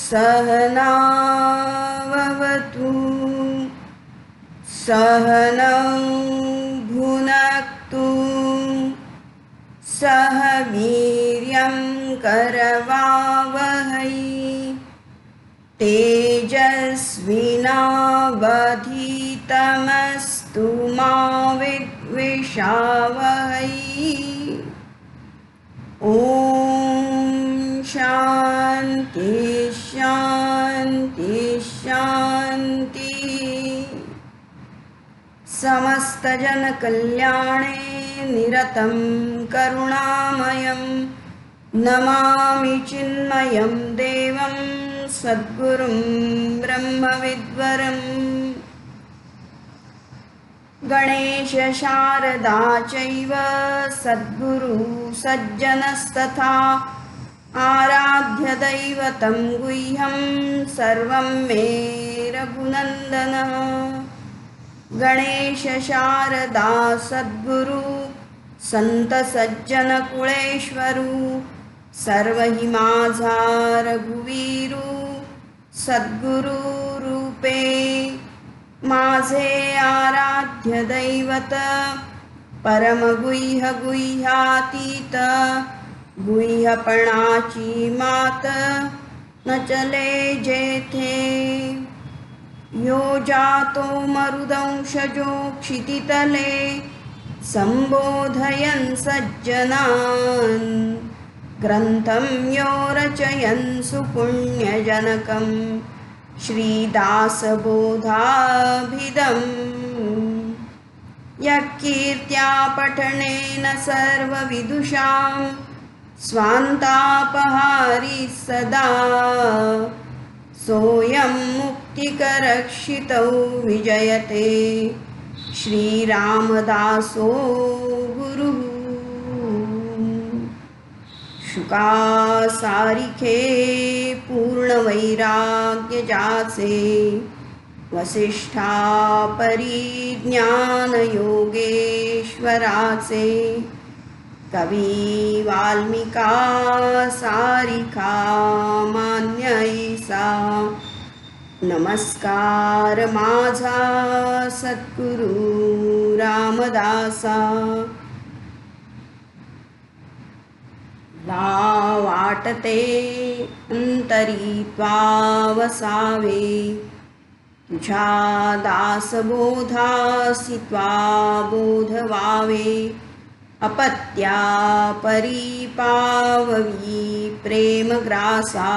सहनावतु सहनौ भुनक्तु सह वीर्यं करवावहै तेजस्विनावधीतमस्तु मा विद्विषावहै। ॐ शान्ति शान्ति शान्ति। समस्तजनकल्याणे निरतं करुणामयं नमामि चिन्मयं देवं सद्गुरुं ब्रह्मविद्वरम्। गणेश शारदा चैव सद्गुरु सज्जनस्तथा आराध्य दैवतं गुह्यं सर्वं मे रघुनन्दन। गणेश शारदा सद्गुरु संत सज्जन कुळेश्वरू सर्वहि माझा रघुवीरू सद्गुरु रूपे माझे आराध्य दैवत परमगुह्य गुह्यातीत गुह्यपणाची मात न चले जेथे। यो जातो मरुदंशजो क्षितितले संबोधयन् सज्जनान् ग्रंथं यो रचयन् सुपुण्यजनकं श्रीदासबोधाभिधम्। यत्कीर्त्या पठनेन सर्वविदुषां स्वान्तापहारी सदा सोऽयं मुक्तिकरक्षितौ विजयते श्रीरामदासो गुरुः। शुकासारिखे पूर्णवैराग्य जासे वसिष्ठा परिज्ञान योगेश्वराचे कवी वाल्मिका सारिका मान्य ऐसा नमस्कार माझा सद्गुरु रामदासा। ला वाटते अंतरी त्वा वसावे तुझ्या दासबोधासी त्वा बोध व्हावे अपत्या परिपाववी प्रेमग्रासा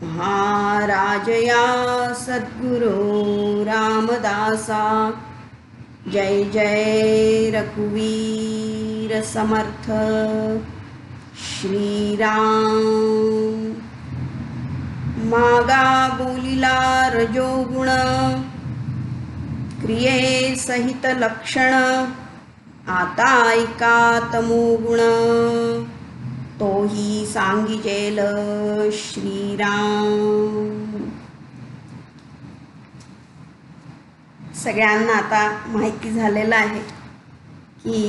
महाराजया सद्गुरो रामदासा। जय जय रघुवीर समर्थ श्रीराम। मागा बोलिला रजोगुण क्रिये सहित लक्षण आता ऐका तमोगुण तोही सांगिजेल श्रीराम। सगळ्यांना आता माहिती झालेलं आहे की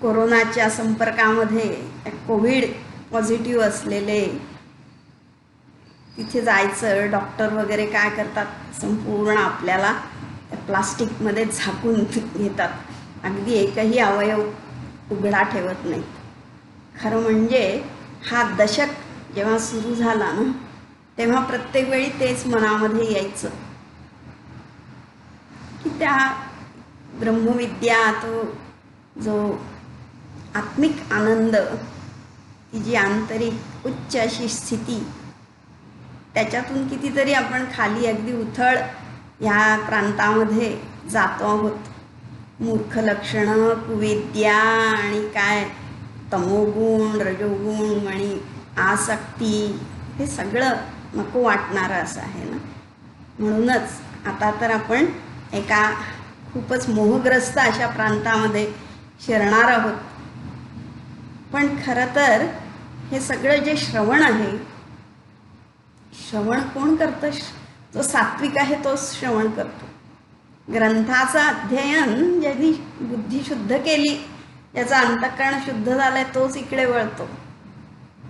कोरोनाच्या संपर्कामध्ये कोविड पॉझिटिव्ह असलेले तिथे जायचं, डॉक्टर वगैरे काय करतात, संपूर्ण आपल्याला प्लास्टिकमध्ये झाकून घेतात, अगदी एकही अवयव उघडा ठेवत नाहीत. खरं म्हणजे हा दशक जेव्हा सुरू झाला ना तेव्हा प्रत्येक वेळी तेच मनामध्ये यायचं की त्या ब्रह्मविद्या, तो जो आत्मिक आनंद, ती जी आंतरिक उच्च अशी स्थिती, त्याच्यातून कितीतरी आपण खाली अगदी उथळ ह्या प्रांतामध्ये जातो आहोत. मूर्ख लक्षणं, कुविद्या आणि काय तमोगुण, रजोगुण आणि आसक्ती, हे सगळं नको वाटणारं असं आहे ना. म्हणूनच आता तर आपण एका खूपच मोहग्रस्त अशा प्रांतामध्ये शिरणार आहोत. पण खरं तर हे सगळं जे श्रवण आहे श्रवण कोण करतं? जो सात्विक आहे तोच श्रवण करतो. ग्रंथाचं अध्ययन ज्यांनी बुद्धी शुद्ध केली, ज्याचं अंतःकरण शुद्ध झालंय, तोच इकडे वळतो.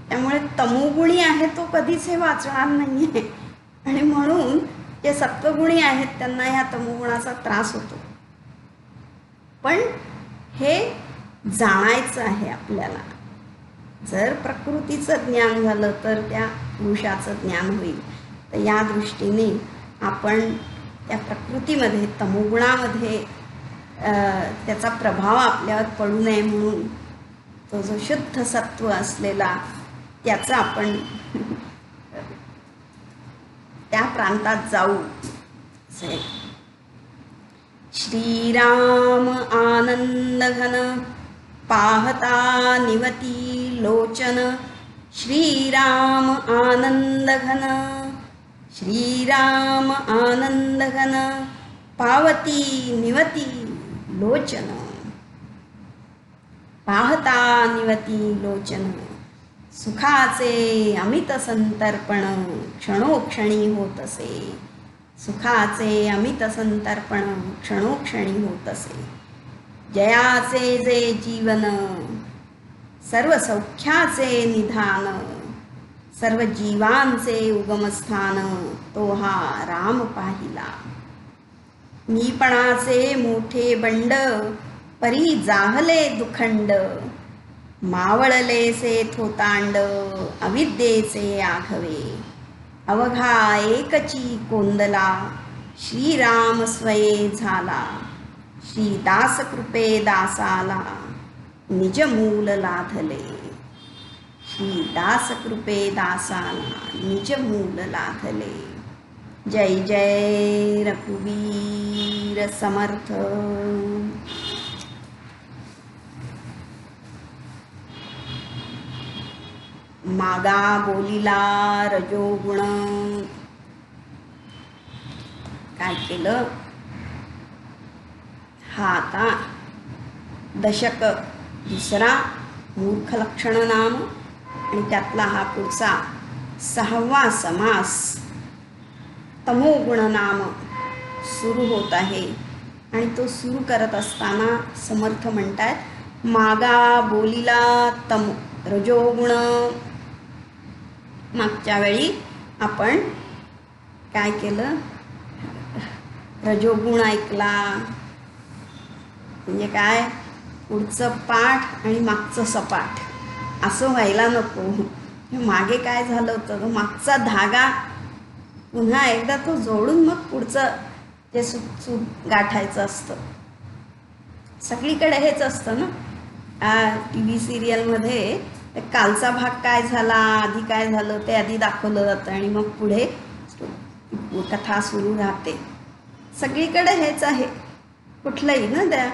त्यामुळे तमोगुणी आहे तो कधीच हे वाचणार नाही आहे. आणि म्हणून जे सत्वगुणी आहेत त्यांना ह्या तमोगुणाचा त्रास होतो. पण हे जाणायचं आहे आपल्याला. जर प्रकृतीचं ज्ञान झालं तर त्या पुरुषाचं ज्ञान होईल. तर या दृष्टीने आपण त्या प्रकृतीमध्ये, तमोगुणामध्ये त्याचा प्रभाव आपल्यावर पडू नये म्हणून तो जो शुद्ध सत्व असलेला त्याचा आपण त्या प्रांतात जाऊ. श्रीराम आनंद घन पाहता निवती लोचन. श्रीराम आनंद घन, श्रीराम आनंद घन पावती निवती लोचन. पाहता निवती लोचन, सुखाचे अमित संतर्पण क्षणोक्षणी होत असे. सुखाचे अमित संतर्पण क्षणोक्षणी होत असे. जयाचे जे जीवन, सर्व सौख्याचे निधान, सर्व जीवांचे उगमस्थान, तो हा राम पाहिला. मीपणाचे मोठे बंड, परी जाहले दुखंड. मावळलेसे थोतांड, अविद्येचे आघवे. अवघा एकची कोंदला, श्रीराम स्वये झाला. श्री दास कृपे दासाला, निज मूल लाधले. श्री दास कृपे दासाला, निज मूल लाधले. जय जय रघुवीर समर्थ. मागा बोलिला रजोगुण. काय केलं? हा आता दशक दुसरा, मूर्ख लक्षण नाम, आणि त्यातला हा पुढचा 6वा समास तमोगुण नाम सुरू होत आहे. आणि तो सुरू करत असताना समर्थ म्हणतात मागा बोलिला तम रजोगुण. मागच्या वेळी आपण काय केलं? रजोगुण ऐकला. म्हणजे काय? पुढचं पाठ आणि मागचं सपाट असं व्हायला नको. मागे काय झालं होतं? तो मागचा धागा पुन्हा एकदा तो जोडून मग पुढचं ते सूत गाठायचं असतं. सगळीकडे हेच असतं ना. TV सिरियलमध्ये कालचा भाग काय झाला, आधी काय झालं ते आधी दाखवलं जातं आणि मग पुढे कथा सुरू राहते. सगळीकडे हेच आहे. कुठलंही ना त्या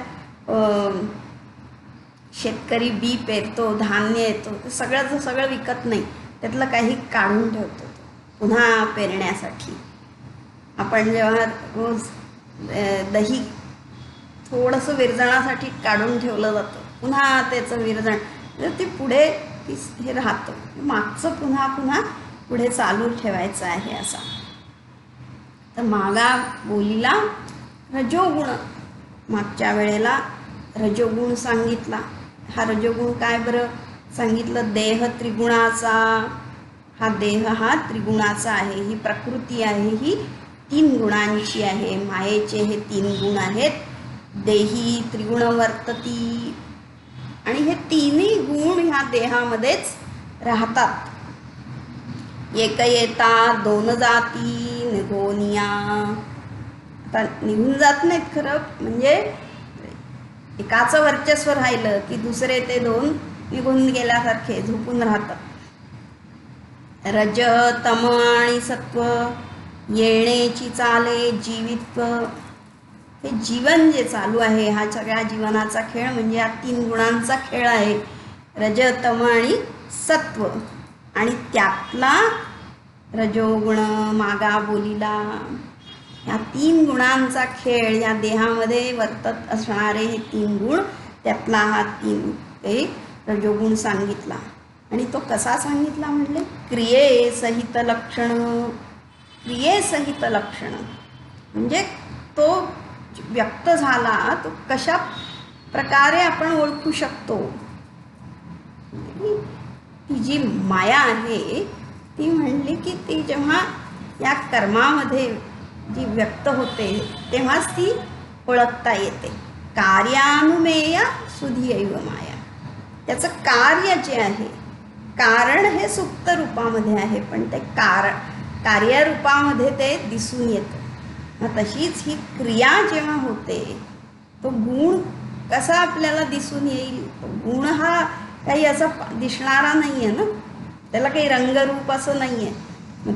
शेतकरी बी पेरतो, धान्य येतो, ते सगळं विकत नाही, त्यातलं काही काढून ठेवतो पुन्हा पेरण्यासाठी. आपण जेव्हा रोज दही थोडंसं विरजणासाठी काढून ठेवलं जातं, पुन्हा त्याचं विरजण ते पुढे हे राहतं. मागचं पुन्हा पुढे चालू ठेवायचं आहे असा. तर मागा बोलीला रजोगुण. मागच्या वेळेला रजोगुण सांगितला. हा रजोगुण काय बरं सांगितलं? देह त्रिगुणाचा. हा देह हा त्रिगुणाचा आहे. ही प्रकृती आहे, ही 3 गुणांची आहे. मायेचे हे 3 गुण आहेत. देही त्रिगुण वर्तती. आणि हे 3ही गुण ह्या देहामध्येच राहतात. एक येता 2 जाती निघोनिया. आता निघून जात नाहीत खरं, म्हणजे एकाचं वर्चस्व राहिलं की दुसरे ते 2 निघून गेल्यासारखे झोपून राहतात. रज तम आणि सत्व येण्याची चाले जीवित्व. हे जीवन जे चालू आहे, हा सगळ्या जीवनाचा खेळ म्हणजे या 3 गुणांचा खेळ आहे. रज तम आणि सत्व. आणि त्यातला रजोगुण मागा बोलीला. या 3 गुणांचा खेळ, या देहामध्ये वर्तत असणारे हे 3 गुण, त्यातला हा 3 रजोगुण सांगितला. आणि तो कसा सांगितला म्हणले, क्रियेसहित लक्षण. क्रियेसहित लक्षण म्हणजे तो व्यक्त झाला तो कशा प्रकारे आपण ओळखू शकतो. ती जी माया आहे ती म्हणली की ती जेव्हा या कर्मामध्ये जी व्यक्त होते तेव्हाच ती ओळखता येते. कार्यानुमेय सुधीयैव माया. त्याचं कार्य जे आहे, कारण हे सुप्त रूपामध्ये आहे, पण ते कार्यरूपामध्ये ते दिसून येतं. मग तशीच ही क्रिया जेव्हा होते तो गुण कसा आपल्याला दिसून येईल. गुण हा काही असा दिसणारा नाही आहे ना, त्याला काही रंगरूप असं नाही आहे. मग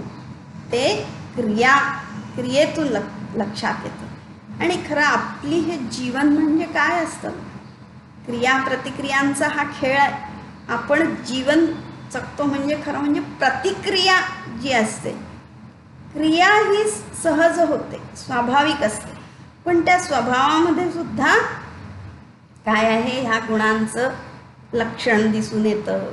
ते क्रियेतून लक्षात येतं. आणि खरं आपली हे जीवन म्हणजे काय असतं, क्रिया प्रतिक्रियांचा हा खेळ आहे. आपण जीवन जगतो म्हणजे खरं म्हणजे प्रतिक्रिया जी असते, क्रिया ही सहज होते, स्वाभाविक असते, पण त्या स्वभावामध्ये सुद्धा काय आहे, ह्या गुणांचं लक्षण दिसून येतं.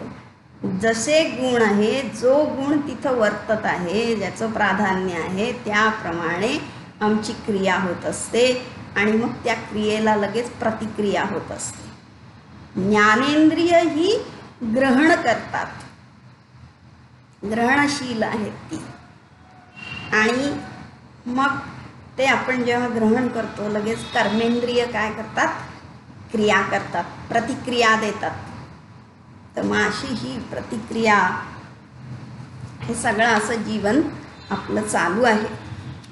जसे गुण आहे, जो गुण तिथं वर्तत आहे, ज्याचं प्राधान्य आहे, त्याप्रमाणे आमची क्रिया होत असते आणि मग त्या क्रियेला लगेच प्रतिक्रिया होत असते. ज्ञानेंद्रिय ही ग्रहण करतात, ग्रहणशील आहेत ती. आणि मग ते आपण जेव्हा ग्रहण करतो लगेच कर्मेंद्रिय काय करतात, क्रिया करतात, प्रतिक्रिया देतात. तर मग अशी ही प्रतिक्रिया, हे सगळं असं जीवन आपलं चालू आहे.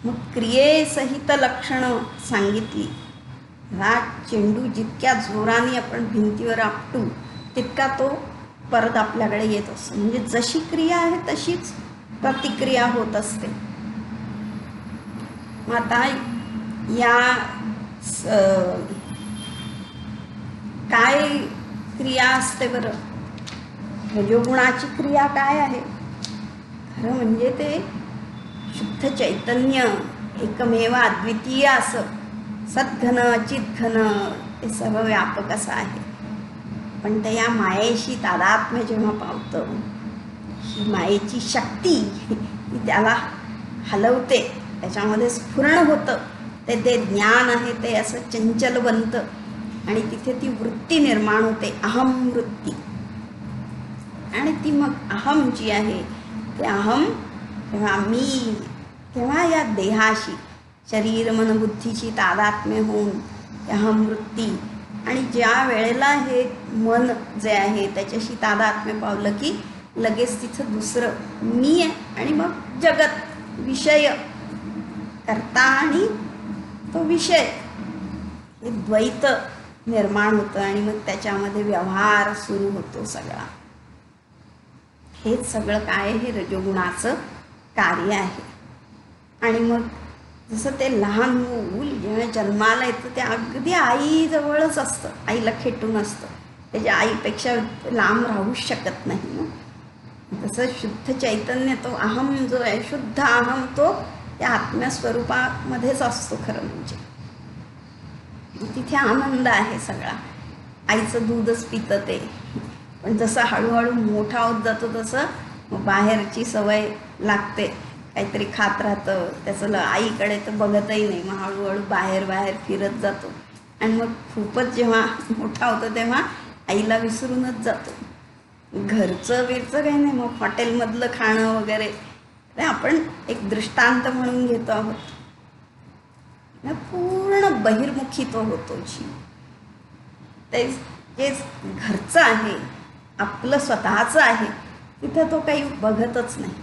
मग क्रियेसहित लक्षणं सांगितली. हा चेंडू जितक्या जोराने आपण भिंतीवर आपटू तितका तो परत आपल्याकडे येत असतो. म्हणजे जशी क्रिया आहे तशीच प्रतिक्रिया होत असते. मग आता या काय क्रिया असते बरं, रजोगुणाची क्रिया काय आहे. खरं म्हणजे ते शुद्ध चैतन्य, एकमेव अद्वितीय असं सद्घन चिद्घन ते सर्व व्यापक असं आहे. पण ते या मायेशी तादात्म्य जेव्हा पावतं, ही मायेची शक्ती ती त्याला हलवते, त्याच्यामध्ये स्फुरण होतं. ते ज्ञान आहे ते असं चंचल बनतं आणि तिथे ती वृत्ती निर्माण होते, अहम वृत्ती. आणि ती मग अहम जी आहे ते अहम तेव्हा मी, तेव्हा या देहाशी शरीर मन बुद्धीची तादात्म्य होऊन अहम वृत्ती. आणि ज्या वेळेला हे मन जे आहे त्याच्याशी तादात्म्य पावलं की लगेच तिथं दुसरं मी आहे आणि मग जगत, विषय, कर्ता आणि तो विषय, हे द्वैत निर्माण होतं आणि मग त्याच्यामध्ये व्यवहार सुरू होतो सगळा. हेच सगळं काय, हे रजोगुणाचं कार्य आहे. आणि मग जसं ते लहान मूल जेव्हा जन्माला येतं ते अगदी आईजवळच असतं, आईला खेटून असतं, त्याच्या आईपेक्षा लांब राहूच शकत नाही ना. तसं शुद्ध चैतन्य, तो अहम जो आहे, शुद्ध अहम, तो त्या आत्म्यस्वरूपामध्येच असतो खरं म्हणजे. तिथे आनंद आहे सगळा. आईचं दूधच पितं ते. पण जसं हळूहळू मोठा होत जातो तसं बाहेरची सवय लागते, काहीतरी खात राहतं, त्याचं आईकडे तर बघतही नाही, मग हळूहळू बाहेर बाहेर फिरत जातो. आणि मग खूपच जेव्हा मोठा होतो तेव्हा आईला विसरूनच जातो. घरचं बिरचं काही नाही, मग हॉटेलमधलं खाणं वगैरे ते आपण एक दृष्टांत म्हणून घेतो आहोत. पूर्ण बहिर्मुखी तो होतो जीव. ते जे घरचं आहे, आपलं स्वतःचं आहे, तिथं तो काही बघतच नाही.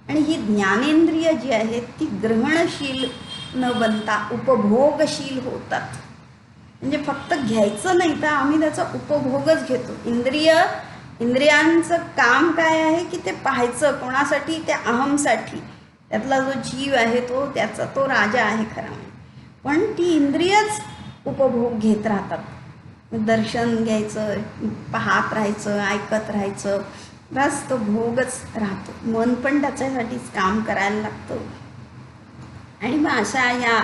आणि ही ज्ञानेंद्रिय जी आहे ती ग्रहणशील न बनता उपभोगशील होतात. म्हणजे फक्त घ्यायचं नाही तर आम्ही त्याचा उपभोगच घेतो. इंद्रियांचं काम काय आहे की ते पाहायचं कोणासाठी, त्या अहमसाठी. त्यातला जो जीव आहे तो त्याचा तो राजा आहे खरा म्हणजे. पण ती इंद्रियच उपभोग घेत राहतात. दर्शन घ्यायचं, पाहत राहायचं, ऐकत राहायचं, बस तो भोगच राहतो. मन पण त्याच्यासाठीच काम करायला लागतं. आणि मग अशा या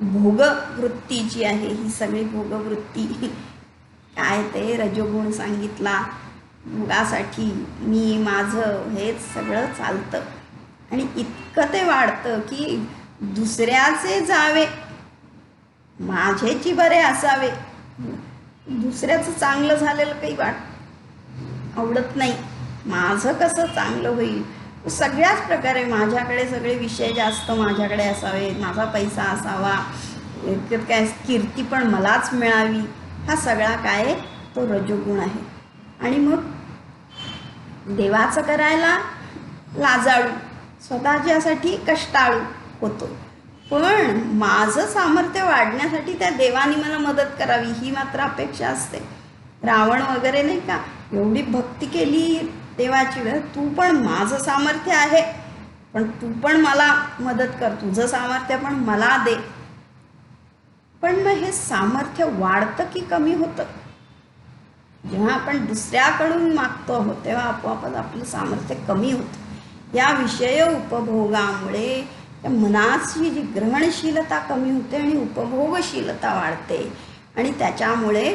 भोगवृत्ती जी आहे, ही सगळी भोगवृत्ती काय, ते रजोगुण सांगितला. भोगासाठी मी माझं हेच सगळं चालतं आणि इतकं ते वाढतं की दुसऱ्याचे जावे माझेची बरे असावे. दुसऱ्याचं चांगलं झालेलं काही आवडत नाही. माझं कसं चांगलं होईल सगळ्याच प्रकारे माझ्याकडे सगळे विषय जास्त माझ्याकडे असावे, माझा पैसा असावा, इतकं काय कीर्ती पण मलाच मिळावी, हा सगळा काय तो रजोगुण आहे. आणि मग देवाचं करायला लाजाळू, स्वतःच्यासाठी कष्टाळू होतो. पण माझं सामर्थ्य वाढण्यासाठी त्या देवाने मला मदत करावी ही मात्र अपेक्षा असते. रावण वगैरे नाही का, एवढी भक्ती केली देवाची, तू पण माझं सामर्थ्य आहे पण तू पण मला मदत कर, तुझं सामर्थ्य पण मला दे. पण मग हे सामर्थ्य वाढतं की कमी होतं? जेव्हा आपण दुसऱ्याकडून मागतो आहोत तेव्हा आपोआपच आपलं सामर्थ्य कमी होतं. या विषय उपभोगामुळे त्या मनाची जी ग्रहणशीलता कमी होते आणि उपभोगशीलता वाढते आणि त्याच्यामुळे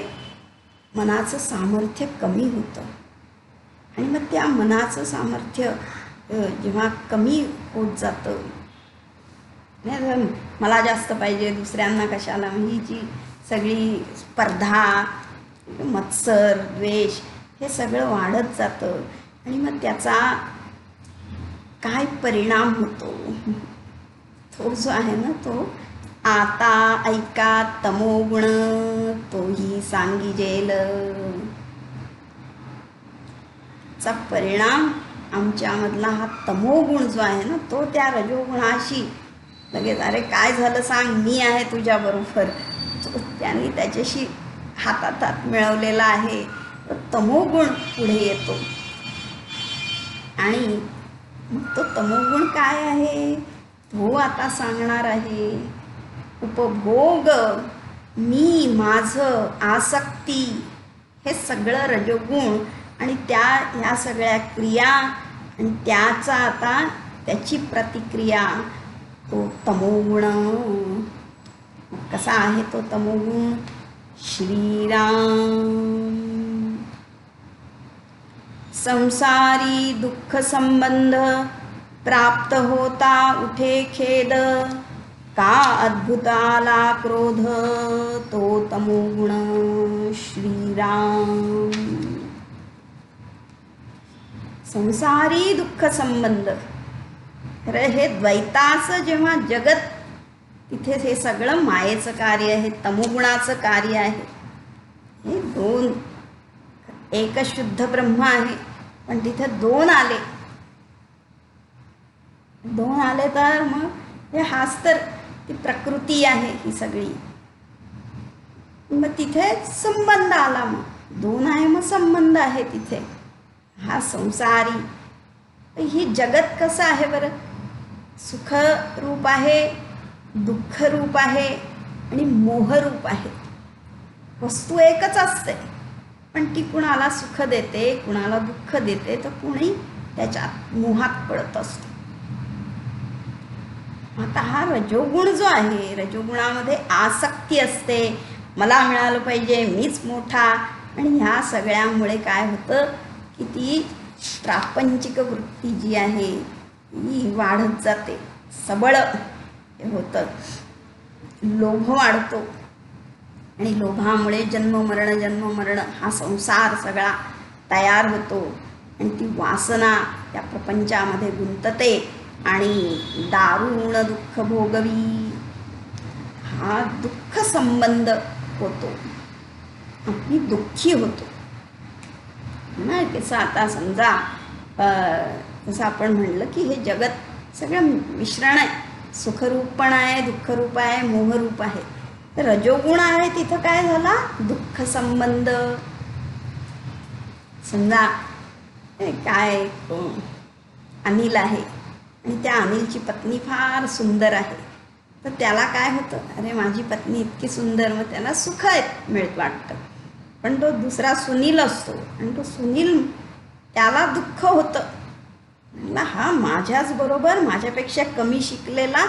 मनाचं सामर्थ्य कमी होतं. आणि मग त्या मनाचं सामर्थ्य जेव्हा कमी होत जातं, मला जास्त पाहिजे दुसऱ्यांना कशाला, ही जी सगळी स्पर्धा, मत्सर, द्वेष हे सगळं वाढत जातं. आणि मग त्याचा काय परिणाम होतो तो जो आहे ना, तो आता ऐका तमोगुण तोही सांगिजेल. चा परिणाम आमच्यामधला हा तमोगुण जो आहे ना, तो त्या रजोगुणाशी लगेच, अरे काय झालं सांग, मी आहे तुझ्याबरोबर, त्यांनी त्याच्याशी हातात हात मिळवलेला आहे. तमोगुण पुढे येतो आणि मग तो तमोगुण काय आहे तो आता सांगणार आहे. उपभोग, मी, माझं, आसक्ती, हे सगळं रजोगुण आणि ह्या सगळ्या क्रिया आणि त्याचा आता त्याची प्रतिक्रिया तो तमोगुण. कसा आहे तो तमोगुण? श्रीराम. संसारी दुःख संबंध प्राप्त होता उठे खेद, का अद्भुताला क्रोध तो तमोगुण श्रीराम. संसारी दुःख संबंध, हे द्वैताचं जेव्हा जगत, तिथे हे सगळं मायेचं कार्य आहे, तमोगुणाचं कार्य आहे. हे दोन, एक शुद्ध ब्रह्म आहे पण तिथे दोन आले तर मग हे हाच तर ती प्रकृती आहे ही सगळी. मग तिथे संबंध आला, मग दोन आहे मग संबंध आहे तिथे. हा संसारी, ही जगत कसं आहे बरं? सुख रूप आहे, दुःख रूप आहे आणि मोहरूप आहे. वस्तू एकच असते पण ती कुणाला सुख देते, कुणाला दुःख देते, तर कुणी त्याच्यात मोहात पडत असतो. आता हा रजोगुण जो आहे, रजोगुणामध्ये आसक्ती असते, मला मिळालं पाहिजे, मीच मोठा. आणि ह्या सगळ्यामुळे काय होतं की ती प्रापंचिक वृत्ती जी आहे ही वाढत जाते, सबळ होतं, लोभ वाढतो आणि लोभामुळे जन्ममरण हा संसार सगळा तयार होतो आणि ती वासना त्या प्रपंचामध्ये गुंतते आणि दारुण दुःख भोगवी, हा दुःख संबंध होतो, आपली दुःखी होतो ना. कसं आता समजा जसं आपण म्हणलं की हे जगत सगळं मिश्रण आहे, सुखरूप पण आहे, दुःखरूप आहे, मोहरूप आहे. तर रजोगुण आहे तिथं काय झाला, दुःख संबंध. समजा काय अनिल आहे आणि त्या अनिलची पत्नी फार सुंदर आहे, तर त्याला काय होतं, अरे माझी पत्नी इतकी सुंदर, मग त्याला सुख मिळत वाटतं. पण तो दुसरा सुनील असतो आणि तो सुनील, त्याला दुःख होतं, म्हणला हा माझ्याच बरोबर माझ्यापेक्षा कमी शिकलेला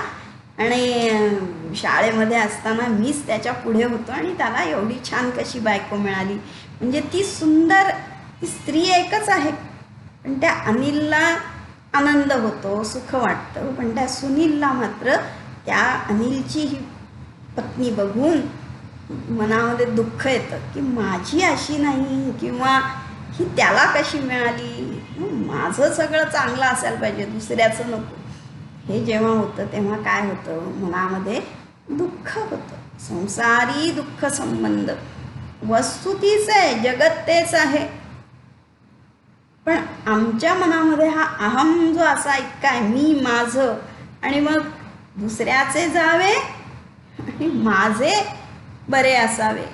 आणि शाळेमध्ये असताना मीच त्याच्या पुढे होतो आणि त्याला एवढी छान कशी बायको मिळाली. म्हणजे ती सुंदर ती स्त्री एकच आहे, पण त्या अनिलला आनंद होतो, सुख वाटतं, पण त्या सुनीलला मात्र त्या अनिलची ही पत्नी बघून मनामध्ये दुःख येतं की माझी अशी नाही, किंवा ही त्याला कशी मिळाली, माझं सगळं चांगलं असायला पाहिजे, दुसऱ्याचं नको. हे जेव्हा होतं तेव्हा काय होतं, मनामध्ये दुःख होतं. संसारी दुःख संबंध, वस्तू तीच आहे, जगत तेच आहे, पण आमच्या मनामध्ये हा अहम जो असा इतका आहे, मी माझं, आणि मग दुसऱ्याचे जावे आणि माझे बरे असावे,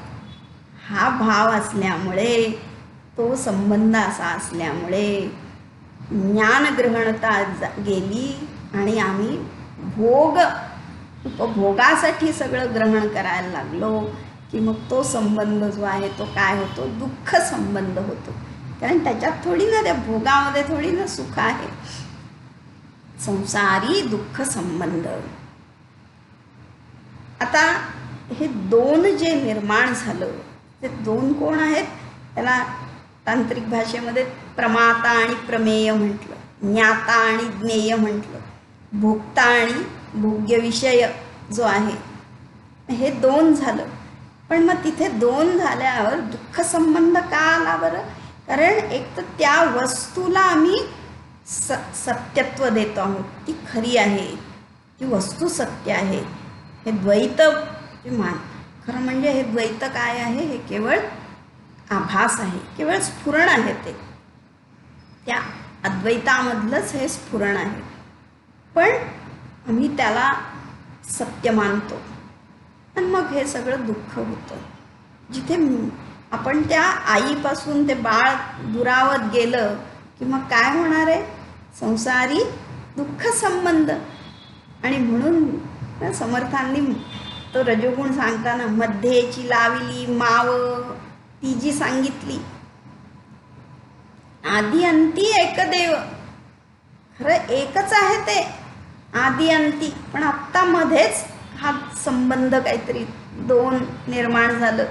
हा भाव असल्यामुळे, तो संबंध असा असल्यामुळे ज्ञानग्रहणता गेली आणि आम्ही उपभोगासाठी सगळं ग्रहण करायला लागलो, की मग तो संबंध जो आहे तो काय होतो, दुःख संबंध होतो. कारण त्याच्यात थोडी ना, त्या भोगामध्ये थोडी ना सुख आहे. संसारी दुःख संबंध. आता हे दोन जे निर्माण झालं, ते दोन कोण आहेत, त्याला तांत्रिक भाषेमध्ये प्रमाता आणि प्रमेय म्हटलं, ज्ञाता आणि ज्ञेय म्हटलं, भोक्ता आणि भोग्य विषय जो आहे, हे दोन झालं. पण मग तिथे दोन झाल्यावर दुःख संबंध का आला बरं? कारण एक तर त्या वस्तूला आम्ही सत्यत्व देतो आहोत, ती खरी आहे, ती वस्तू सत्य आहे. हे द्वैत मान, खरं म्हणजे हे द्वैत काय आहे, हे केवळ आभास आहे, केवळ स्फुरण आहे. ते त्या अद्वैतामधलंच हे स्फुरण आहे, पण आम्ही त्याला सत्य मानतो, आणि मग हे सगळं दुःख होतं. जिथे आपण त्या आईपासून ते बाळ दुरावत गेलं की मग काय होणार आहे, संसारी दुःख संबंध. आणि म्हणून समर्थांनी तो रजोगुण सांगताना मध्येची लाविली माव, ती जी सांगितली, आदी अंती एकदेव, खरं एकच आहे ते आदी अंती, पण आत्ता मध्येच हा संबंध काहीतरी दोन निर्माण झालं.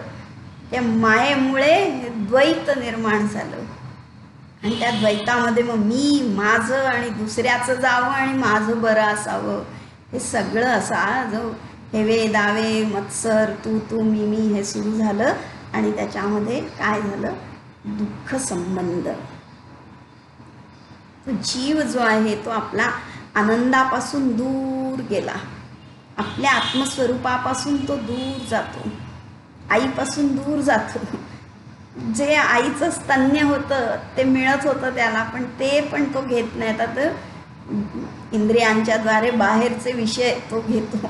त्या मायेमुळे हे द्वैत निर्माण झालं, आणि त्या द्वैतामध्ये मग मी, माझं आणि दुसऱ्याचं जावं आणि माझं बरं असावं, हे सगळं असा जो हेवे दावे मत्सर तू मी हे सुरू झालं. आणि त्याच्यामध्ये काय झालं, दुःख संबंध. तो जीव जो आहे तो आपला आनंदापासून दूर गेला, आपल्या आत्मस्वरूपापासून तो दूर जातो, आईपासून दूर जातो. जे आईचं स्तन्य होतं ते मिळत होतं त्याला, पण ते पण तो घेत नाही. आता इंद्रियांच्या द्वारे बाहेरचे विषय तो घेतो.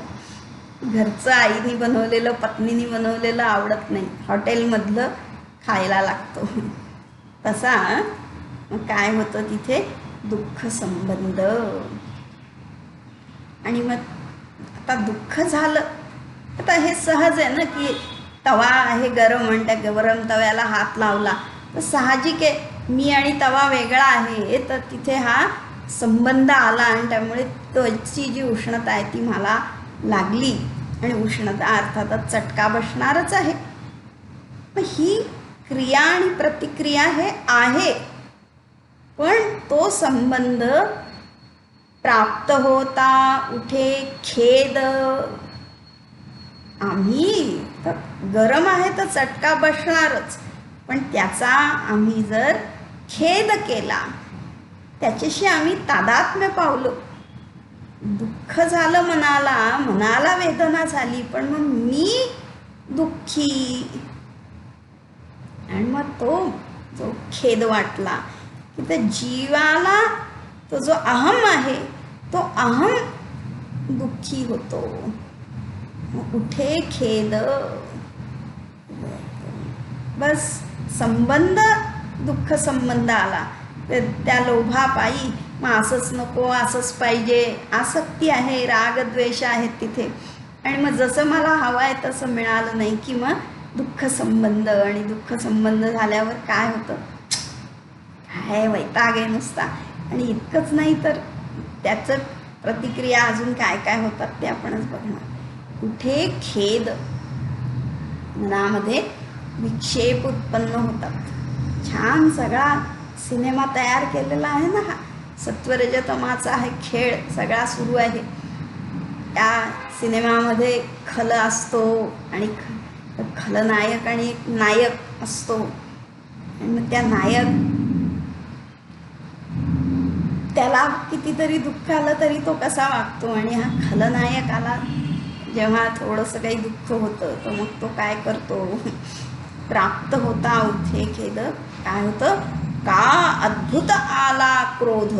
घरचं आईने बनवलेलं, पत्नीने बनवलेलं आवडत नाही, हॉटेलमधलं खायला लागतो. तसा काय होतं तिथे, दुःख संबंध. आणि मग आता दुःख झालं, आता हे सहज आहे ना, की तवा आहे गरम, आणि त्या गरम तव्याला हात लावला तर साहजिक आहे मी आणि तवा वेगळा आहे, तर तिथे हा संबंध आला, आणि त्यामुळे त्याची जी उष्णता आहे ती मला लागली, आणि उष्णता अर्थातच चटका बसणारच आहे. मग ही क्रिया आणि प्रतिक्रिया हे आहे, पण तो संबंध प्राप्त होता उठे खेद. आम्ही तर गरम आहे तर चटका बसणारच, पण त्याचा आम्ही जर खेद केला, त्याच्याशी आम्ही तादात्म्य पावलो, दुःख झालं मनाला वेदना झाली, पण मग मी दुःखी. आणि मग तो जो खेद वाटला की त्या जीवाला तो जो अहम आहे तो अहम दुःखी होतो. उठे खेद, बस संबंध दुःख संबंध आला, त्या लोभापायी मग असंच नको असंच पाहिजे, आसक्ती आहे, रागद्वेष आहेत तिथे. आणि मग जसं मला हवं आहे तसं मिळालं नाही की मग दुःख संबंध. आणि दुःख संबंध झाल्यावर काय होतं, काय वैताग आहे नुसता. आणि इतकंच नाही तर त्याचं प्रतिक्रिया अजून काय काय होतात ते आपणच बघणार. कुठे खेद, मनामध्ये विक्षेप उत्पन्न होतात, छान सगळा सिनेमा तयार केलेला आहे ना, हा सत्वरजतमाचा आहे खेळ सगळा सुरू आहे. त्या सिनेमामध्ये खल असतो आणि खलनायक आणि एक नायक असतो. आणि मग त्या नायक त्याला कितीतरी दुःख आलं तरी तो कसा वागतो, आणि हा खलनायकाला जेव्हा थोडंसं काही दुःख होतं तर मग तो काय करतो, प्राप्त होता उथे खेद, काय होतं, का अद्भुत आला क्रोध.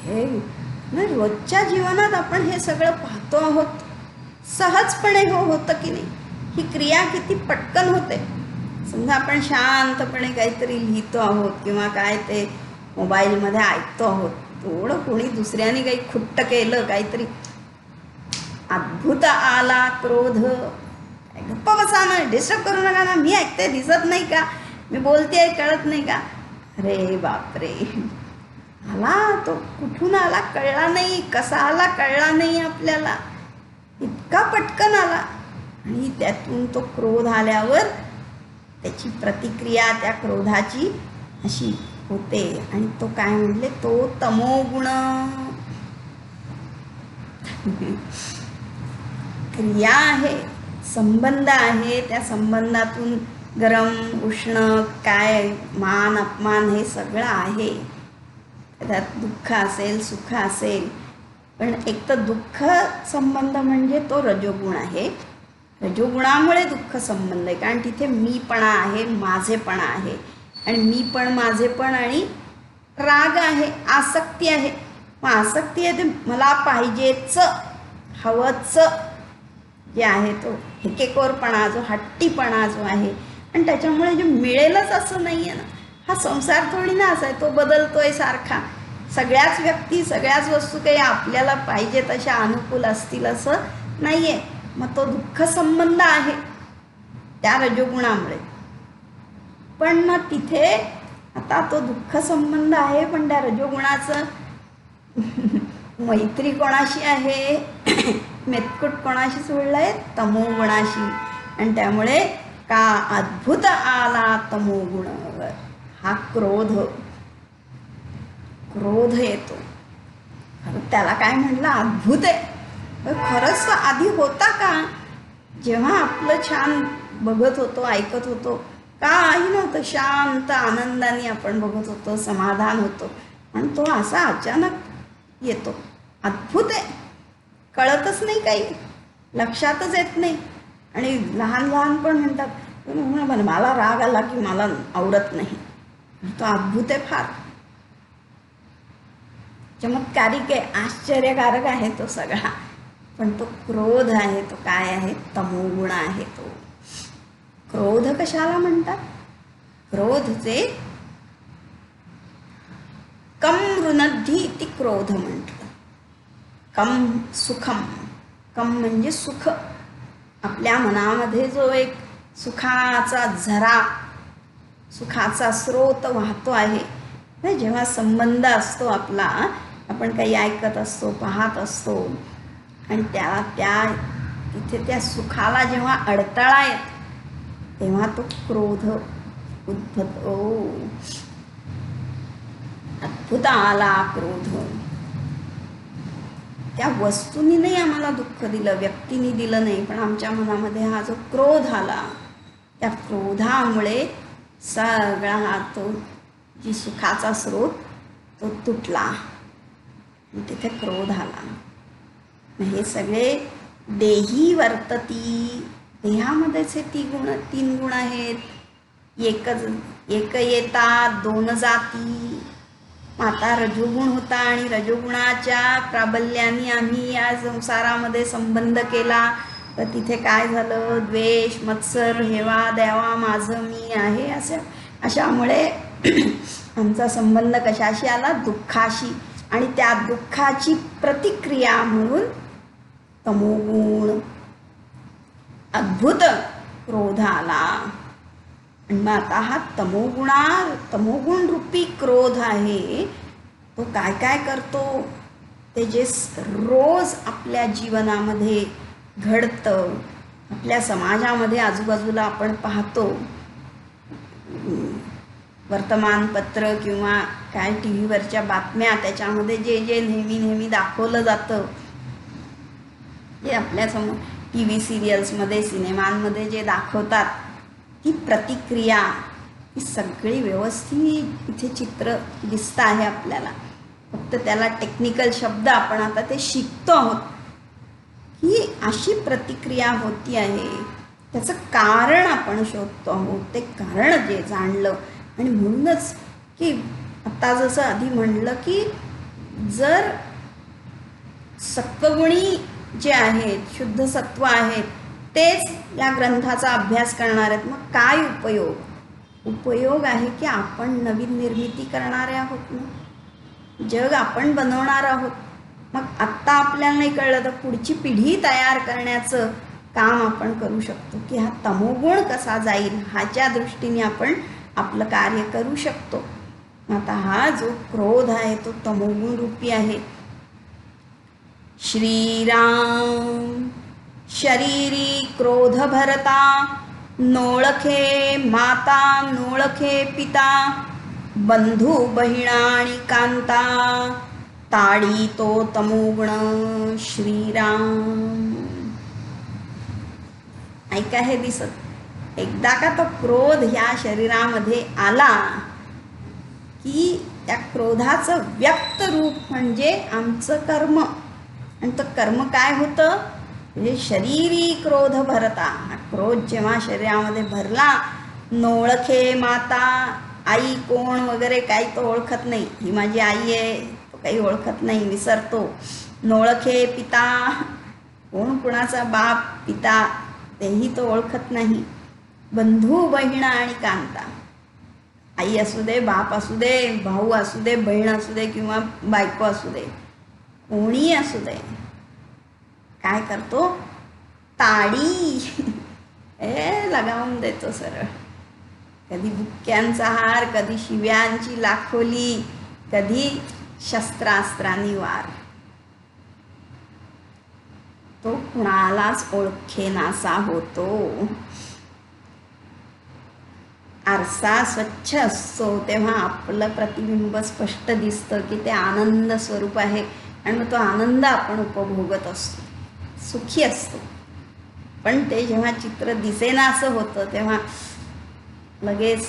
हे रोजच्या जीवनात आपण हे सगळं पाहतो आहोत, सहजपणे होतं की नाही. ही क्रिया किती पटकन होते. समजा आपण शांतपणे काहीतरी लिहितो आहोत किंवा काय ते मोबाईलमध्ये ऐकतो आहोत, थोडं कोणी दुसऱ्याने काही खुट्ट केलं काहीतरी, अद्भुत आला क्रोध, गप्पा बसा ना, डिस्टर्ब करू नका ना, मी ऐकते, दिसत नाही का, मी बोलते कळत नाही का. अरे बापरे, आला तो, कुठून आला कळला नाही, कसा आला कळला नाही आपल्याला, इतका पटकन आला. आणि त्यातून तो क्रोध आल्यावर त्याची प्रतिक्रिया त्या क्रोधाची अशी होते. आणि तो काय म्हणले, तो तमोगुण. क्रिया आहे, संबंध आहे, त्या संबंधातून गरम उष्ण काय मान अपमान हे सगळं आहे. त्यात दुःख असेल सुख असेल, पण एक तर दुःख संबंध म्हणजे तो रजोगुण आहे. रजोगुणामुळे दुःख संबंध आहे, कारण तिथे मीपणा आहे, माझेपणा आहे. आणि मीपण माझेपण आणि राग आहे, आसक्ती आहे. मग आसक्ती आहे ते मला पाहिजेच, हवंच जे आहे तो हेकेकोरपणा, जो हट्टीपणा जो आहे. आणि त्याच्यामुळे जे मिळेलच असं नाही आहे ना. हा संसार थोडी ना असा आहे तो बदलतोय सारखा. सगळ्याच व्यक्ती सगळ्याच वस्तू काही आपल्याला पाहिजे तशा अनुकूल असतील असं नाही आहे. मग तो दुःख संबंध आहे त्या रजोगुणामुळे. पण मग तिथे आता तो दुःख संबंध आहे, पण त्या रजोगुणाचं मैत्री कोणाशी आहे, मेतकूट कोणाशी सोडलं आहे, तमोगुणाशी. आणि त्यामुळे का अद्भुत आला तमोगुणावर, हा क्रोध येतो. त्याला काय म्हटलं, अद्भुत आहे. खरंच आधी होता का, जेव्हा आपलं छान बघत होतो ऐकत होतो, काही नव्हतं, शांत आनंदाने आपण बघत होतो, समाधान होतो. आणि तो असा अचानक येतो, अद्भुत आहे. कळतच नाही, काही लक्षातच येत नाही. आणि लहान लहान पण म्हणतात मला राग आला की मला आवडत नाही. तो अद्भुत आहे, फार चमत्कारिक आहे, आश्चर्यकारक आहे तो सगळा. पण तो क्रोध आहे, तो काय आहे, तमोगुण आहे. तो क्रोध कशाला म्हणतात, क्रोधचे कम रुनद्धी इति क्रोध म्हटलं. कम सुखम, कम म्हणजे सुख. आपल्या मनामध्ये जो एक सुखाचा झरा, सुखाचा स्रोत वाहतो आहे. जेव्हा संबंध असतो आपला, आपण काही ऐकत असतो, पाहत असतो, आणि तिथे त्या सुखाला जेव्हा अडथळा येतो तेव्हा तो क्रोध उद्भवतो. अद्भुत आला क्रोध. त्या वस्तूंनी नाही आम्हाला दुःख दिलं, व्यक्तींनी दिलं नाही, पण आमच्या मनामध्ये हा जो क्रोध आला, त्या क्रोधामुळे सगळा हा तो जी सुखाचा स्रोत तो तुटला. तिथे क्रोध आला. हे सगळे देही वर्तती, देहामध्येच हे तीन गुण आहेत. एक येता दोन जाती. आता रजोगुण होता आणि रजोगुणाच्या प्राबल्याने आम्ही या संसारामध्ये संबंध केला, तर तिथे काय झालं, द्वेष, मत्सर, हेवा द्यावा, माझं मी आहे, अशामुळे आमचा संबंध कशाशी आला, दुःखाशी. आणि त्या दुःखाची प्रतिक्रिया म्हणून तमोगुण, अद्भुत क्रोध आला. आणि मग आता हा तमोगुण रूपी क्रोध आहे, तो काय काय करतो, ते जे रोज आपल्या जीवनामध्ये घडतं, आपल्या समाजामध्ये आजूबाजूला आपण पाहतो, वर्तमानपत्र किंवा काय टी व्हीवरच्या बातम्या त्याच्यामध्ये जे जे नेहमी नेहमी दाखवलं जातं, जे आपल्यासमोर टी व्ही सिरियल्समध्ये सिनेमांमध्ये जे दाखवतात, ती प्रतिक्रिया ही सगळी व्यवस्थित इथे चित्र दिसतं आहे आपल्याला. फक्त त्याला टेक्निकल शब्द आपण आता ते शिकतो आहोत की अशी प्रतिक्रिया होती आहे, त्याचं कारण आपण शोधतो आहोत. ते कारण जे जाणलं आणि म्हणूनच की आता जसं आधी म्हणलं की जर सत्वगुणी जे आहेत, शुद्ध सत्व आहेत, तेच या ग्रंथाचा अभ्यास करणार आहेत, मग काय उपयोग? उपयोग आहे की आपण नवीन निर्मिती करणारे आहोत ना, जग आपण बनवणार आहोत. मग आत्ता आपल्याला नाही कळलं तर पुढची पिढी तयार करण्याचं काम आपण करू शकतो की हा तमोगुण कसा जाईल ह्याच्या दृष्टीने आपण आपलं कार्य करू शकतो. आता हा जो क्रोध आहे तो तमोगुण रूपी आहे. श्रीराम शरीरी क्रोध भरता, नोळखे माता नोळखे पिता, बंधू बहिणा आणि कांता, ताडी तो तमोगुण श्रीराम. ऐका हे दिसत, एकदा का तो क्रोध ह्या शरीरामध्ये आला की त्या क्रोधाचं व्यक्त रूप म्हणजे आमचं कर्म. आणि तो कर्म काय होतं? म्हणजे शरीरी क्रोध भरता, हा क्रोध जेव्हा शरीरामध्ये भरला, नोळखे माता, आई कोण वगैरे काही तो ओळखत नाही, ही माझी आई आहे तो काही ओळखत नाही, विसरतो. नोळखे पिता, कोण कुणाचा बाप पिता तेही तो ओळखत नाही. बंधू बहिणा आणि कांता, आई असू दे, बाप असू दे, भाऊ असू दे, बहीण असू दे किंवा बायको असू दे, कोणी असू दे, काय करतो? ताडी लगावून देतो सरळ. कधी बुक्क्यांचा हार, कधी शिव्यांची लाखोली, कधी शस्त्रास्त्रांनी वार. तो कुणालाच ओळखेनासा होतो. आरसा स्वच्छ असतो तेव्हा आपलं प्रतिबिंब स्पष्ट दिसतं की ते आनंद स्वरूप आहे आणि मग तो आनंद आपण उपभोगत असतो, सुखी असतो. पण ते जेव्हा चित्र दिसेना असं होतं तेव्हा लगेच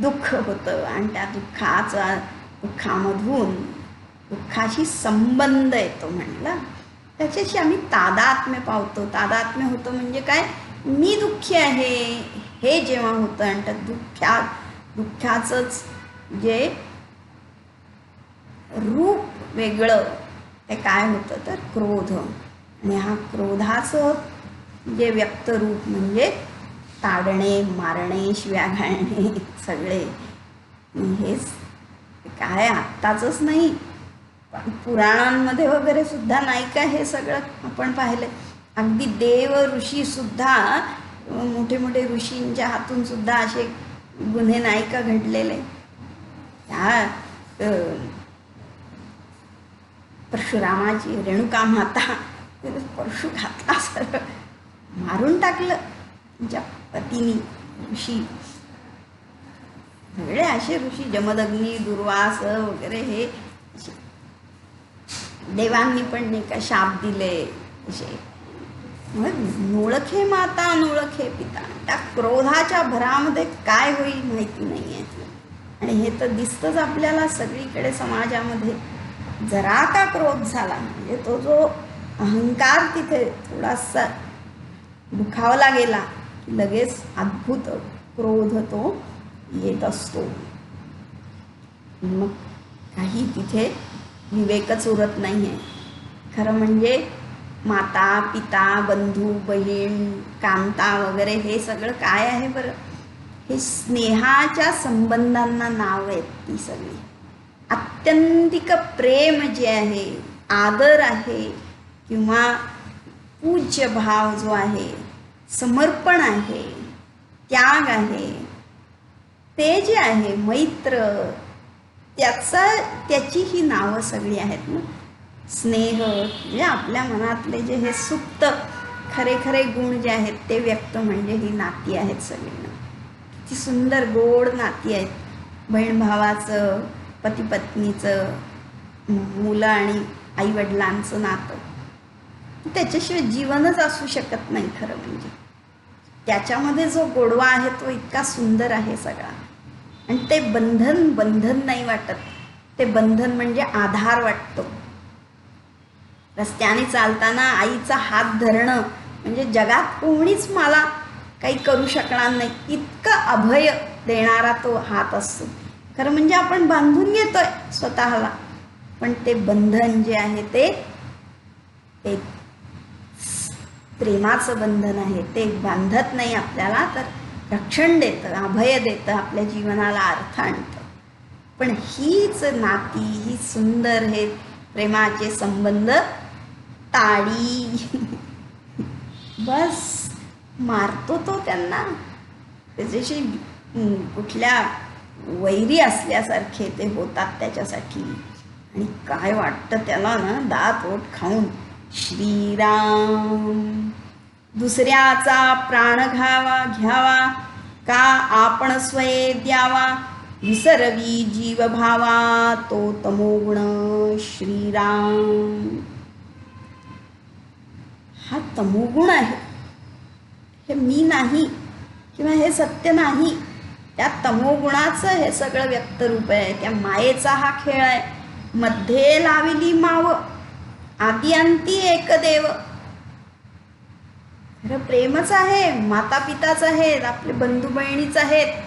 दुःख होतं आणि त्या दुःखामधून दुःखाशी संबंध येतो म्हणला, त्याच्याशी आम्ही तादात्म्य पावतो. तादात्म्य होतं म्हणजे काय? मी दुःखी आहे हे जेव्हा होतं आणि त्या दुःखाचंच जे रूप वेगळं ते काय होतं तर क्रोध. आणि हा क्रोधाचं जे व्यक्त रूप म्हणजे ताडणे, मारणे, शिव्या घालणे सगळे. हेच काय आत्ताचंच नाही, पण पुराणांमध्ये वगैरे सुद्धा नाही का हे सगळं आपण पाहिलं. अगदी देव ऋषीसुद्धा, मोठे मोठे ऋषींच्या हातून सुद्धा असे गुन्हे नाही का घडलेले. त्या परशुरामाची रेणुका माता परशु घातला सरळ मारून टाकलं त्यांच्या पतीनी. ऋषी सगळे असे ऋषी, जमदग्नी, दुर्वास वगैरे हे देवांनी पण नाही का शाप दिले असे. मग नोळखे माता नोळखे पिता, त्या क्रोधाच्या भरामध्ये काय होईल माहिती नाही आहे. आणि हे तर दिसतंच आपल्याला सगळीकडे समाजामध्ये. जरा का क्रोध झाला म्हणजे तो जो अहंकार तिथे थोडासा दुखावला गेला की लगेच अद्भुत क्रोध तो येत असतो. मग काही तिथे विवेकच उरत नाही आहे. खरं म्हणजे माता पिता, बंधू बहीण, कांता वगैरे हे सगळं काय आहे बरं? हे स्नेहाच्या संबंधांना नाव आहेत. ती सगळी आत्यंतिक प्रेम जे आहे, आदर आहे किंवा पूज्य भाव जो आहे, समर्पण आहे, त्याग आहे, ते जे आहे मैत्र, त्याची ही नावं सगळी आहेत ना. स्नेह म्हणजे आपल्या मनातले जे हे सुप्त खरे खरे गुण जे आहेत ते व्यक्त म्हणजे ही नाती आहेत सगळी ना. किती सुंदर गोड नाती आहेत. बहीण भावाचं, पती पत्नीचं, मुलं आणि आईवडिलांचं नातं. त्याच्याशिवाय जीवनच असू शकत नाही खरं म्हणजे. त्याच्यामध्ये जो गोडवा आहे तो इतका सुंदर आहे सगळा. आणि ते बंधन नाही वाटत. ते बंधन म्हणजे आधार वाटतो. रस्त्याने चालताना आईचा हात धरणं म्हणजे जगात कोणीच मला काही करू शकणार नाही इतकं अभय देणारा तो हात असतो. खरं म्हणजे आपण बांधून घेतोय स्वतःला, पण ते बंधन जे आहे ते प्रेमाचं बंधन आहे. ते बांधत नाही आपल्याला, तर रक्षण देतं, अभय देतं, आपल्या जीवनाला अर्थ आणतं. पण हीच नाती, ही सुंदर हे प्रेमाचे संबंध ताडी बस मारतो तो त्यांना. त्याच्याशी कुठल्या वैरी असल्यासारखे ते होतात त्याच्यासाठी. आणि काय वाटतं त्याला ना, दात ओठ खाऊन श्रीराम. दुसऱ्याचा प्राण घ्यावा का आपण स्वये द्यावा. विसरवी जीव भावा तो तमोगुण श्रीराम. हा तमोगुण आहे. हे मी नाही किंवा हे सत्य नाही. त्या तमोगुणाचं हे सगळं व्यक्तरूप आहे. त्या मायेचा हा खेळ आहे. मध्ये लाविली माव आदि अंती एकदेव. खरं प्रेमच आहे, माता पिताच आहेत, आपले बंधू बहिणीच आहेत.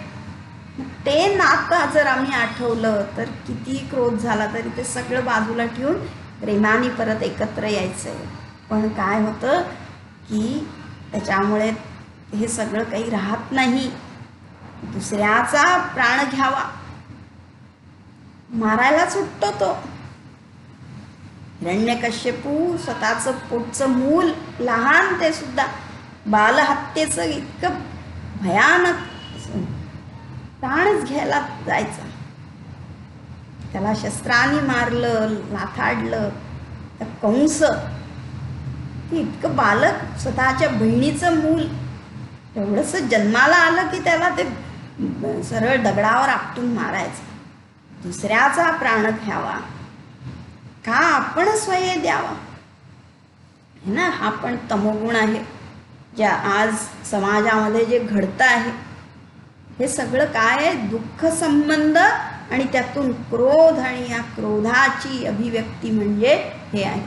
ते नातं जर आम्ही आठवलं तर कितीही क्रोध झाला तरी ते सगळं बाजूला ठेवून प्रेमाने परत एकत्र यायचं. पण काय होतं की त्याच्यामुळे हे सगळं काही राहत नाही. दुसऱ्याचा प्राण घ्यावा, मारायला सुटतो तो. हिरण्यकश्यपू स्वतःचं पोटचं मूल लहान, ते सुद्धा बालहत्येचं इतकं भयानक प्राणच घ्यायला जायचा. त्याला शस्त्राने मारलं, लाथाडलं. तर कंस ते इतकं बालक, स्वतःच्या बहिणीचं मूल एवढंसं जन्माला आलं की त्याला ते सरळ दगडावर आपटून मारायचं. दुसऱ्याचा प्राण घ्यावा का आपण स्वये द्यावा. हे ना, हा पण तमोगुण आहे. ज्या आज समाजामध्ये जे घडतं आहे हे सगळं काय आहे, दुःख संबंध आणि त्यातून क्रोध, आणि या क्रोधाची अभिव्यक्ती म्हणजे हे आहे.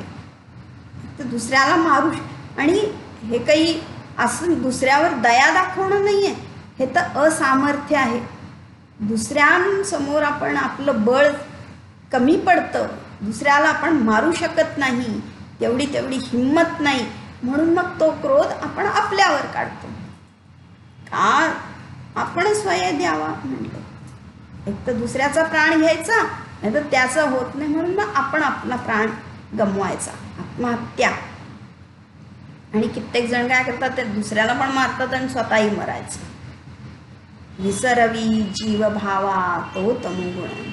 तर दुसऱ्याला मारू, आणि हे काही असं दुसऱ्यावर दया दाखवणं नाही आहे, हे तर असामर्थ्य आहे. दुसऱ्यांसमोर आपण आपलं बळ कमी पडतं, दुसऱ्याला आपण मारू शकत नाही, तेवढी हिंमत नाही, म्हणून मग तो क्रोध आपण आपल्यावर काढतो. का आपण स्वय द्यावा म्हटलं. एक तर दुसऱ्याचा प्राण घ्यायचा, नाही तर त्याचं होत नाही म्हणून मग आपण आपला प्राण गमवायचा, आत्महत्या. आणि कित्येक जण काय करतात, ते दुसऱ्याला पण मारतात आणि स्वतःही मरायचं. विसरवी जीव भावा तो तमोगुण.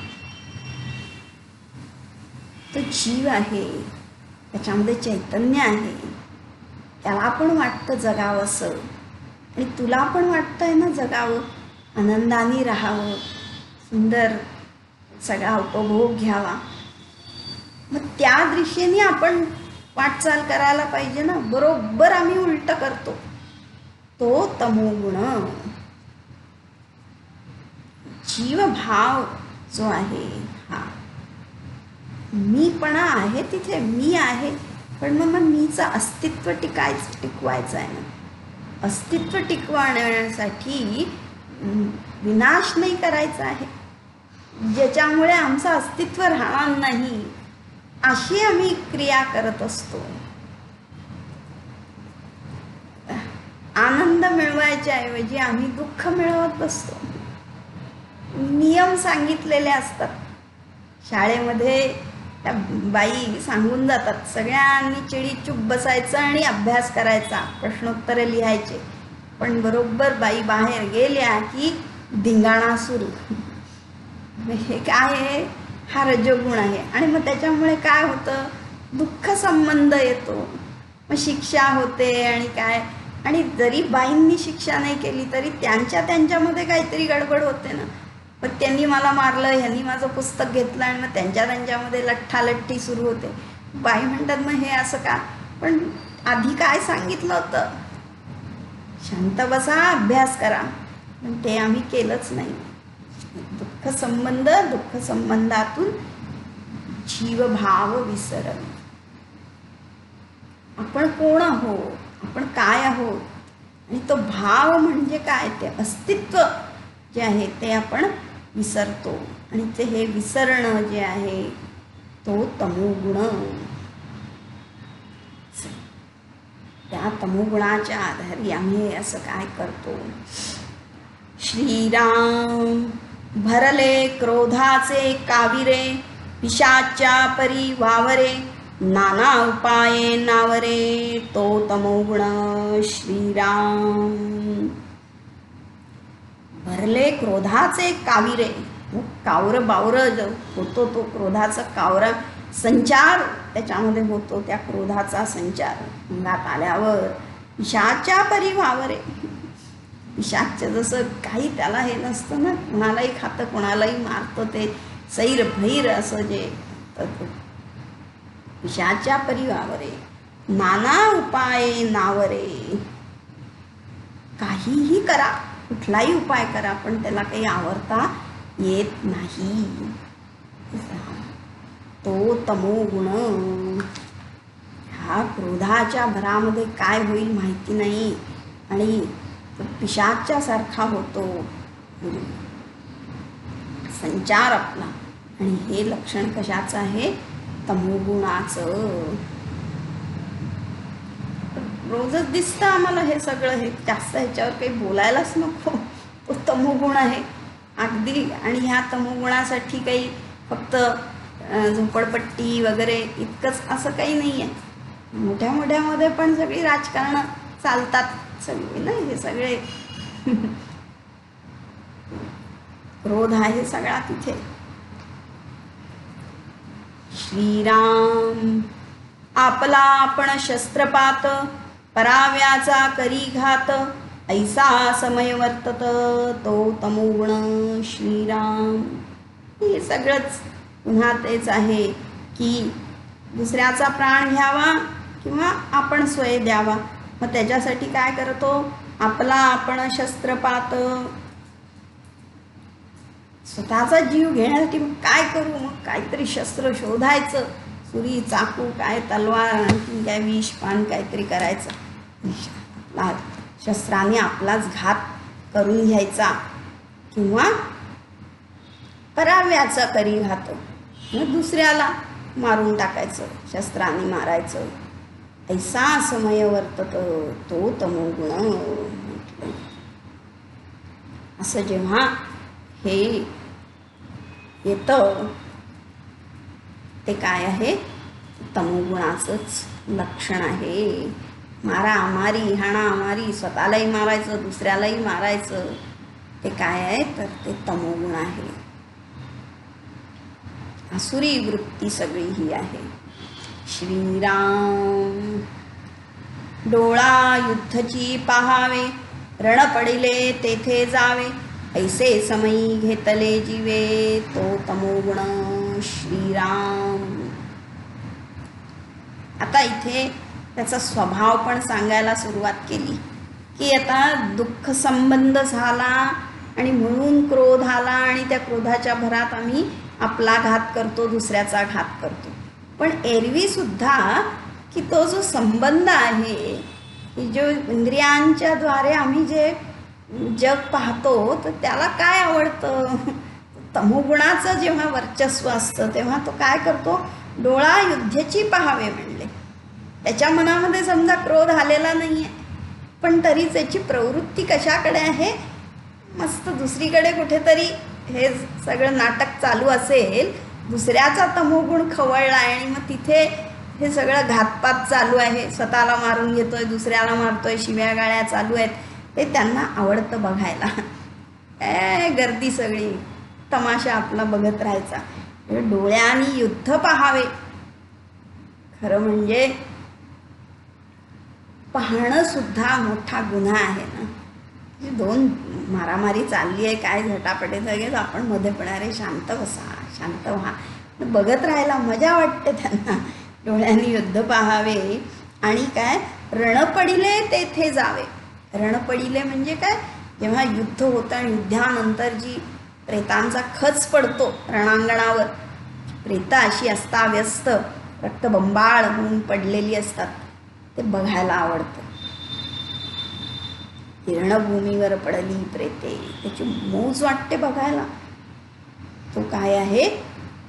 तो जीव आहे, त्याच्यामध्ये चैतन्य आहे, त्याला पण वाटतं जगावंसं, आणि तुला पण वाटतंय ना जगावं, आनंदाने राहावं, सुंदर सगळा उपभोग घ्यावा. मग त्या दिशेने आपण वाटचाल करायला पाहिजे ना. बरोबर आम्ही उलट करतो. तो तमोगुण. जीवभाव जो आहे हा मीपणा आहे, तिथे मी आहे, पण मग मीचं अस्तित्व टिकवायचं आहे ना. अस्तित्व टिकवण्यासाठी विनाश नाही करायचा आहे, ज्याच्यामुळे आमचं अस्तित्व राहणार नाही अशी आम्ही क्रिया करत असतो. आनंद मिळवायच्या ऐवजी आम्ही दुःख मिळवत बसतो. नियम सांगितलेले असतात शाळेमध्ये, त्या बाई सांगून जातात, सगळ्यांनी चिडीचूप बसायचं आणि अभ्यास करायचा, प्रश्नोत्तरे लिहायचे. पण बरोबर बाई बाहेर गेल्या की धिंगाणा सुरू. हे काय आहे, हा रजोगुण आहे. आणि मग त्याच्यामुळे काय होतं, दुःख संबंध येतो, मग शिक्षा होते, आणि काय, आणि जरी बाईंनी शिक्षा नाही केली तरी त्यांच्यामध्ये काहीतरी गडबड होते ना. मग त्यांनी मला मारलं, ह्यांनी माझं पुस्तक घेतलं आणि मग त्यांच्यामध्ये लठ्ठालठ्ठी सुरू होते. बाई म्हणतात मग हे असं का? पण आधी काय सांगितलं होतं, शांत बसा, अभ्यास करा. पण ते आम्ही केलंच नाही. दुःख संबंधातून जीवभाव विसरण. आपण कोण आहोत, आपण काय आहोत, आणि तो भाव म्हणजे काय, ते अस्तित्व जे आहे ते आपण विसरतो. आणि ते हे विसरणं जे आहे तो तमोगुण. त्या तमोगुणाच्या आधारे आम्ही असं काय करतो. श्रीराम भरले क्रोधाचे काविरे, पिशाच्या परी वावरे, नाना उपाये नावरे, तो तमोगुण. श्रीराम भरले क्रोधाचे काविरे, कावर बावर होतो, तो क्रोधाचा कावरा संचार त्याच्यामध्ये होतो, त्या क्रोधाचा संचार अंगात आल्यावर. पिशाच्या परी वावरे, पिशाच जसं काही त्याला हे नसतं ना, कोणालाही खातं कोणालाही मारतं, ते सैर भैर असं जे पिशाच्या परी वावरे, नाना उपाय नावरे. काहीही करा, कुठलाही उपाय करा, पण त्याला काही आवरता येत नाही. तो तमोगुण. ह्या क्रोधाच्या भरामध्ये काय होईल माहिती नाही आणि पिशाच्या सारखा होतो संचार आपला. आणि हे लक्षण कशाचं आहे, तमोगुणाचं. रोजच दिसतं आम्हाला हे सगळं. हे जास्त ह्याच्यावर काही बोलायलाच नको, तो तमोगुण आहे अगदी. आणि ह्या तमोगुणासाठी काही फक्त झोपडपट्टी वगैरे इतकंच असं काही नाही आहे. मोठ्या मोठ्यामध्ये पण सगळी राजकारणं चालतात सगळे ना, हे सगळे क्रोध आहे सगळा तिथे. श्रीराम आपला आपण शस्त्रपात, पराव्याचा करी घात, ऐसा समय वर्तत, तो तमोगुण. श्रीराम हे सगळंच पुन्हा तेच आहे की दुसऱ्याचा प्राण घ्यावा किंवा आपण स्वय द्यावा. मग त्याच्यासाठी काय करतो, आपला आपण शस्त्रपात, स्वतःचा जीव घेण्यासाठी मग काय करू, मग काहीतरी शस्त्र शोधायचं, सुरी चाकू काय तलवार आणखी काय विष पान काहीतरी करायचं, शस्त्राने आपलाच घात करून घ्यायचा. किंवा पराव्याचा करी घात, मग दुसऱ्याला मारून टाकायचं, शस्त्राने मारायचं. ऐसा समय वर्तत, तो तमोगुण. असं जेव्हा हे येतं ते काय आहे, तमोगुणाचंच लक्षण आहे. मारामारी, हाणामारी, स्वतःलाही मारायचं दुसऱ्यालाही मारायचं, ते काय आहे तर ते तमोगुण आहे. आसुरी वृत्ती सगळी ही आहे. श्रीराम डोळा युद्धची पाहावे, रण पडिले तेथे जावे, ऐसे समयी घेतले जीवे, तो तमोगुण. श्रीराम आता इथे त्याचा स्वभाव पण सांगायला सुरुवात केली की आता दुःख संबंध झाला आणि म्हणून क्रोध आला आणि त्या क्रोधाच्या भरात आम्ही आपला घात करतो, दुसऱ्याचा घात करतो. पण एरवी सुद्धा की तो जो संबंध आहे, की जो इंद्रियांच्या द्वारे आम्ही जे जग पाहतो तर त्याला काय आवडतं, तमोगुणाचं जेव्हा वर्चस्व असतं तेव्हा तो काय करतो, डोळा युद्धची पाहावे म्हणले. त्याच्या मनामध्ये समजा क्रोध आलेला नाही आहे, पण तरी त्याची प्रवृत्ती कशाकडे आहे, मस्त दुसरीकडे कुठेतरी हे सगळं नाटक चालू असेल, दुसऱ्याचा तमोगुण खवळला आहे आणि मग तिथे हे सगळं घातपात चालू आहे, स्वतःला मारून घेतोय, दुसऱ्याला मारतोय, शिव्या गाळ्या चालू आहेत, ते त्यांना आवडतं बघायला. गर्दी सगळी, तमाशा आपला बघत राहायचा. डोळ्यांनी युद्ध पाहावे, खरं म्हणजे पाहणं सुद्धा मोठा गुन्हा आहे ना. म्हणजे दोन मारामारी चालली आहे, काय झटापटीचं आहे, आपण मध्ये पडणारे शांत बसा, शांत व्हा. बघत राहायला मजा वाटते त्यांना. डोळ्यांनी युद्ध पाहावे आणि काय, रण पडिले तेथे जावे. रण पडिले म्हणजे काय, जेव्हा युद्ध होतं आणि युद्धानंतर जी प्रेतांचा खच पडतो रणांगणावर, प्रेतं अशी अस्ताव्यस्त रक्तबंबाळ होऊन पडलेली असतात, ते बघायला आवडतं. रणभूमीवर पडली प्रेते, त्याची मौज वाटते बघायला. तो काय आहे,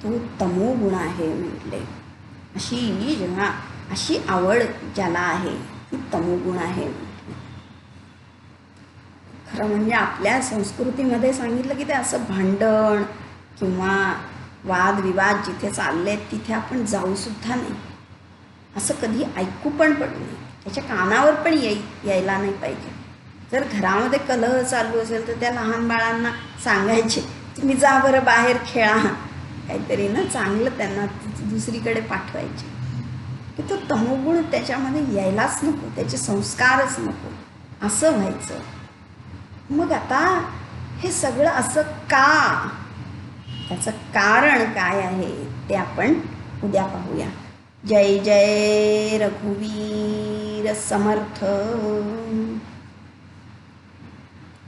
तो तमोगुण आहे म्हटले. अशी जेव्हा अशी आवड ज्याला आहे ती तमोगुण आहे. खरं म्हणजे आपल्या संस्कृतीमध्ये सांगितलं की ते असं भांडण किंवा वादविवाद जिथे चालले आहेत तिथे आपण जाऊसुद्धा नाही, असं कधी ऐकू पण पडू नये, त्याच्या कानावर पण यायला नाही पाहिजे. जर घरामध्ये कलह चालू असेल तर त्या लहान बाळांना सांगायचे, तुम्ही जा बरं बाहेर खेळा, काहीतरी ना चांगलं त्यांना दुसरीकडे पाठवायचे. की तो तमोगुण त्याच्यामध्ये यायलाच नको, त्याचे संस्कारच नको, असं व्हायचं. मग आता हे सगळं असं का, त्याचं कारण काय आहे ते आपण उद्या पाहूया. जय जय रघुवीर समर्थ.